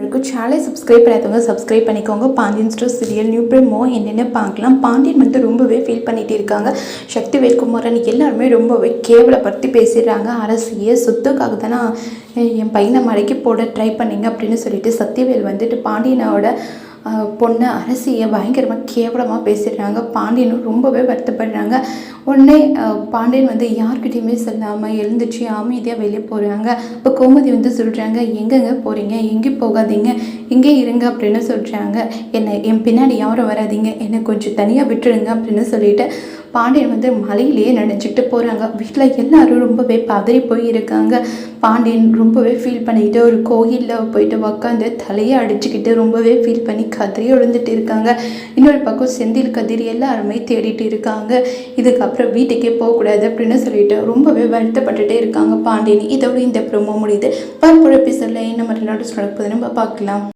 வரைக்கும் சேனலை சப்ஸ்கிரைப் பண்ணாதவங்க சப்ஸ்கிரைப் பண்ணிக்கோங்க. Pandian store serial new promo என்னென்ன பார்க்கலாம். பாண்டியன் வந்து ரொம்பவே ஃபீல் பண்ணிகிட்டு இருக்காங்க. சக்திவேல் குமாரன் எல்லாருமே ரொம்பவே கேவலப்படுத்தி பேசிடுறாங்க. அரசியை சொத்துக்காக தானே என் பையனை மடக்கி போட ட்ரை பண்ணிங்க அப்படின்னு சொல்லிட்டு சக்திவேல் வந்துட்டு பாண்டியனோட பொண்ணு அரசியை பயங்கரமாக கேவலமாக பேசிடுறாங்க. பாண்டியனும் ரொம்பவே வருத்தப்படுறாங்க. உடனே பாண்டியன் வந்து யார்கிட்டையுமே சொல்லாமல் எழுந்துச்சு அமைதியாக வெளியே போகிறாங்க. இப்போ கோமதி வந்து சொல்கிறாங்க, எங்கெங்க போகிறீங்க, எங்கேயும் போகாதீங்க, இங்கே இருங்க அப்படின்னு சொல்கிறாங்க. என் பின்னாடி யாரும் வராதிங்க, என்னை கொஞ்சம் தனியாக விட்டுடுங்க அப்படின்னு சொல்லிட்டு பாண்டியன் வந்து மலையிலேயே நினச்சிக்கிட்டு போகிறாங்க. வீட்டில் எல்லாரும் ரொம்பவே பதறி போய் இருக்காங்க. பாண்டியன் ரொம்பவே ஃபீல் பண்ணிக்கிட்டு ஒரு கோயிலில் போயிட்டு உக்காந்து தலையை அடிச்சுக்கிட்டு ரொம்பவே ஃபீல் பண்ணி கதறி விழுந்துட்டு இருக்காங்க. இன்னொரு பக்கம் செந்தில் கதிர் எல்லாருமே தேடிட்டு இருக்காங்க. இதுக்கப்புறம் வீட்டுக்கே போகக்கூடாது அப்படின்னு சொல்லிட்டு ரொம்பவே வருத்தப்பட்டுட்டே இருக்காங்க பாண்டியன். இதோட இந்த ப்ரோமோ முடியுது. பரப்புற எபிசோடில் என்ன மாதிரி நடக்குதுன்னு நம்ம பார்க்கலாம்.